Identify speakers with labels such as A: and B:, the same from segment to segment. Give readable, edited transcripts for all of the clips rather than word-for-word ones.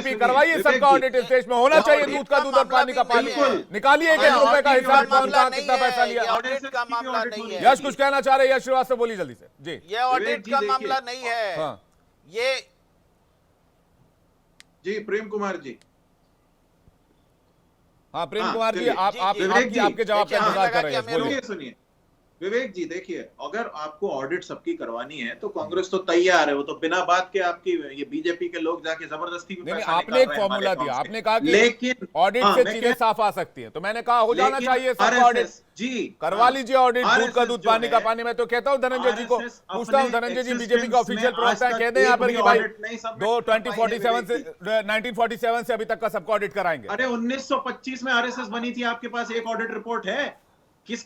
A: BJP करवाइए सबका audit इस देश में होना चाहिए, दूध का दूध और पानी का पानी। निकालिए कि रुपए का हिसाब कौन कहा कितना पैसा लिया।
B: ऑडिट का मामला नहीं है।
A: यश कुछ कहना चाह रहे हैं, यश श्रीवास्तव बोलिए जल्दी से जी।
B: ये ऑडिट का मामला नहीं है।
A: हाँ
B: ये
C: जी प्रेम कुमार जी।
A: हाँ प्रेम कुमार जी, आप
C: विवेक जी,
A: आपके जवाब का इंतजार कर रहे हैं। बोलिए।
C: सुनिए विवेक जी, देखिए अगर आपको ऑडिट सबकी करवानी है तो कांग्रेस तो तैयार है, वो तो बिना बात के आपकी ये बीजेपी के लोग जाके जबरदस्ती में पैसा
A: आपने एक फॉर्मूला दिया, आपने कहा कि
C: लेकिन
A: ऑडिट से चीजें साफ आ सकती हैं, तो मैंने कहा हो जाना चाहिए सबका ऑडिट
C: जी,
A: करवा लीजिए ऑडिट, दूध का दूध पानी का पानी। मैं तो कहता हूं धनंजय जी को पूछता हूं, धनंजय जी बीजेपी का ऑफिशियल प्रवक्ता है, कह दें यहाँ पर कि भाई 1947 से अभी तक का सबका ऑडिट कराएंगे।
C: अरे 1925 में आरएसएस बनी थी, आपके पास एक ऑडिट रिपोर्ट है?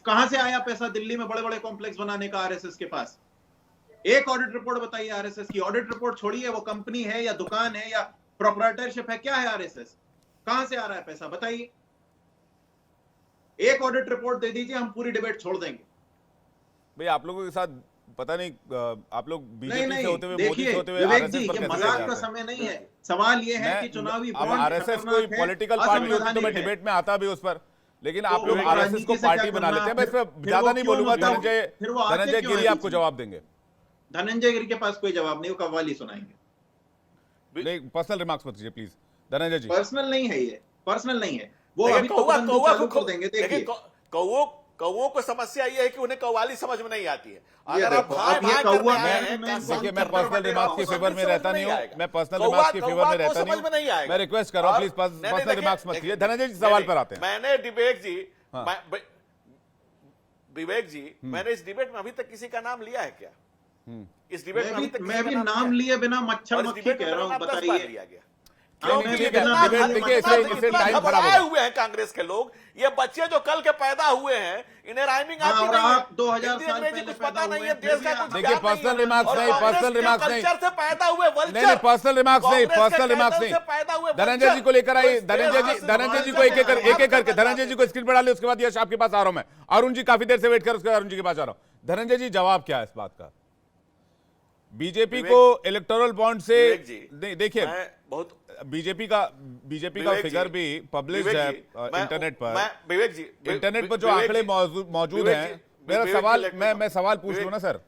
C: कहां से आया पैसा दिल्ली में बड़े बड़े कॉम्प्लेक्स बनाने का आरएसएस के पास? एक ऑडिट रिपोर्ट बताइए आरएसएस की। ऑडिट रिपोर्ट छोड़िए, वो कंपनी है या दुकान है या प्रोप्राइटरशिप है, क्या है आरएसएस? कहां से आ रहा है पैसा बताइए? एक ऑडिट रिपोर्ट दे दीजिए, हम पूरी डिबेट छोड़ देंगे।
A: भाई आप लोगों के साथ पता नहीं, आप लोग बीजेपी से होते हुए, मोदी से होते हुए
C: विवेक
A: आरएसएस
C: जी,
A: पर
C: ये
A: कैसे
C: मजाक
A: जाते
C: का
A: हैं?
C: समय नहीं है। सवाल ये है कि चुनावी
A: अब आरएसएस कोई पॉलिटिकल पार्टी होती तो मैं डिबेट में आता भी उस पर, लेकिन आप लोग आरएसएस को पार्टी बना लेते हैं। मैं इस पर ज्यादा नहीं बोलूंगा, धनंजय गिरी आपको जवाब देंगे।
C: धनंजय गिरी के पास कोई जवाब नहीं, वो कव्वाली सुनाएंगे।
A: नहीं, पर्सनल रिमार्क्स मत कीजिए प्लीज धनंजय जी।
C: पर्सनल नहीं है ये, पर्सनल नहीं है वो। अभी
D: कौवा
C: देंगे, देखिए
D: कौवों को समस्या ये है कि उन्हें कव्वाली समझ में नहीं आती है। अगर
C: देखिए
A: मैं पर्सनल रिमार्क्स के फेवर में रहता नहीं हूँ, मैं पर्सनल रिमार्क्स के फेवर में रहता नहीं हूँ। मैं रिक्वेस्ट कर रहा हूँ प्लीज पर्सनल रिमार्क्स मत कीजिए। धनंजय जी सवाल पर आते हैं।
D: मैंने मैंने इस डिबेट में अभी तक किसी का नाम लिया है क्या? इस डिबेट में अभी तक
C: मैं भी नाम लिए बिना मच्छर मक्खी कह रहा हूँ, बताइए।
D: लिया गया
A: घबराए
D: हुए हैं कांग्रेस के लोग। ये बच्चे जो कल के पैदा हुए हैं, इन्हें राइमिंग आती नहीं है,
C: 2000 साल पहले
D: कुछ पता नहीं है, देश का कुछ
A: देखिए पर्सनल रिमार्क्स नहीं, पर्सनल रिमार्क्स नहीं,
D: से पैदा हुए
A: नहीं, पर्सनल रिमार्क्स नहीं, पर्सनल रिमार्क्स नहीं। धनंजय जी को लेकर आइए, धनंजय जी को एक एक करके धनंजय जी को स्क्रीन पर डालिए। उसके बाद यश आपके पास आ रहा हूं मैं। अरुण जी काफी देर से वेट कर, उसके बाद अरुण जी के पास आ रहा हूं। धनंजय जी जवाब क्या है इस बात का? बीजेपी को इलेक्टोरल बॉन्ड से देखिए,
D: बहुत
A: बीजेपी का फिगर भी पब्लिश है इंटरनेट पर।
D: विवेक जी,
A: इंटरनेट पर जो आंकड़े मौजूद हैं, मेरा सवाल मैं सवाल पूछ लूं ना सर।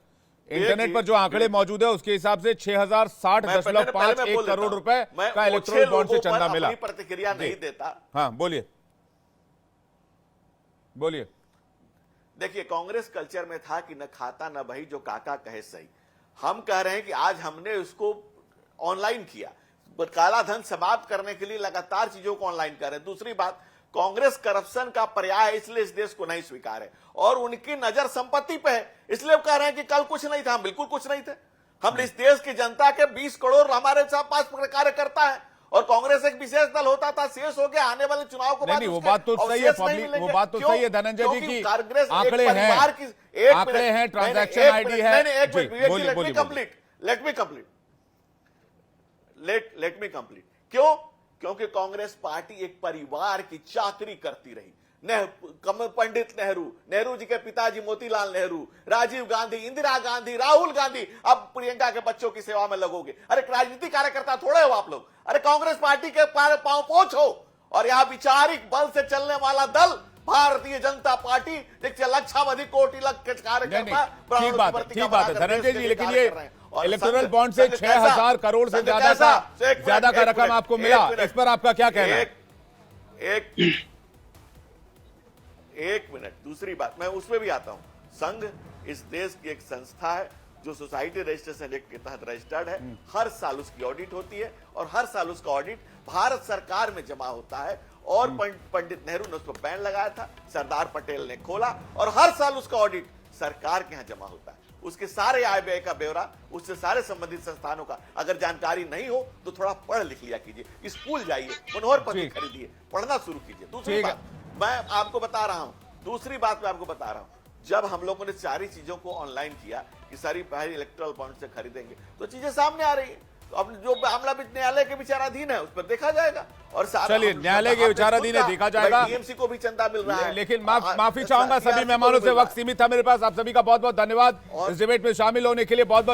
A: इंटरनेट पर जो आंकड़े मौजूद है उसके हिसाब से 6060.51 करोड़ रुपए का इलेक्टोरल बॉन्ड से चंदा मिला।
D: प्रतिक्रिया नहीं देता।
A: हाँ बोलिए बोलिए।
D: देखिए, कांग्रेस कल्चर में था कि न खाता न भाई, जो काका कहे सही। हम कह रहे हैं कि आज हमने उसको ऑनलाइन किया, काला धन समाप्त करने के लिए लगातार चीजों को ऑनलाइन कर रहे हैं। दूसरी बात, कांग्रेस करप्शन का पर्याय है, इसलिए इस देश को नहीं स्वीकार है और उनकी नजर संपत्ति पे है, इसलिए वो कह रहे हैं कि कल कुछ नहीं था। हम बिल्कुल कुछ नहीं थे। हम इस देश की जनता के 20 करोड़ हमारे पास कार्यकर्ता है और कांग्रेस एक विशेष दल होता था, शेष हो गया आने वाले चुनाव को।
A: नहीं, वो बात तो सही है, वो बात तो सही है धनंजय जी की। आंकड़े हैं, ट्रांजैक्शन आईडी है।
D: Let me complete. क्यों? क्योंकि कांग्रेस पार्टी एक परिवार की चाकरी करती रही। पंडित नेहरू जी के पिताजी मोतीलाल नेहरू, राजीव गांधी, इंदिरा गांधी, राहुल गांधी, अब प्रियंका के बच्चों की सेवा में लगोगे। अरे राजनीतिक कार्यकर्ता थोड़े हो आप लोग। अरे कांग्रेस पार्टी के पांव पोछ हो और यहां वैचारिक बल से चलने वाला दल भारतीय जनता पार्टी, देखिए लक्षावधि कोटि कार्यकर्ता।
A: ठीक बात है धनंजय जी, लेकिन ये इलेक्टोरल बॉन्ड से 6000 करोड़ से ज्यादा का रकम आपको मिला, इस पर आपका क्या कहना है?
D: एक मिनट। दूसरी बात, मैं उसमें भी आता हूं। संघ इस देश की एक संस्था है जो सोसाइटी रजिस्ट्रेशन एक्ट के तहत रजिस्टर्ड है। हर साल उसकी ऑडिट होती है और हर साल उसका ऑडिट भारत सरकार में जमा होता है और पंडित नेहरू ने उस पर बैन लगाया था, सरदार पटेल ने खोला और हर साल उसका ऑडिट सरकार के यहां जमा होता है। उसके सारे आय व्यय का ब्यौरा, उससे सारे संबंधित संस्थानों का अगर जानकारी नहीं हो तो थोड़ा पढ़ लिख लिया कीजिए। स्कूल जाइए, मनोहर पत्र खरीदिए, पढ़ना शुरू कीजिए। दूसरी बात मैं आपको बता रहा हूं, जब हम लोगों ने सारी चीजों को ऑनलाइन किया कि सारी पहले इलेक्टोरल बॉन्ड से खरीदेंगे तो चीजें सामने आ रही है। तो अब जो मामला न्यायालय के विचाराधीन है उस पर देखा जाएगा और
A: चलिए न्यायालय के विचाराधीन है, देखा जाएगा।
D: टीएमसी को भी चंदा मिल रहा है।
A: लेकिन माफी चाहूंगा सभी मेहमानों से, वक्त सीमित था मेरे पास। आप सभी का बहुत बहुत धन्यवाद इस डिबेट में शामिल होने के लिए। बहुत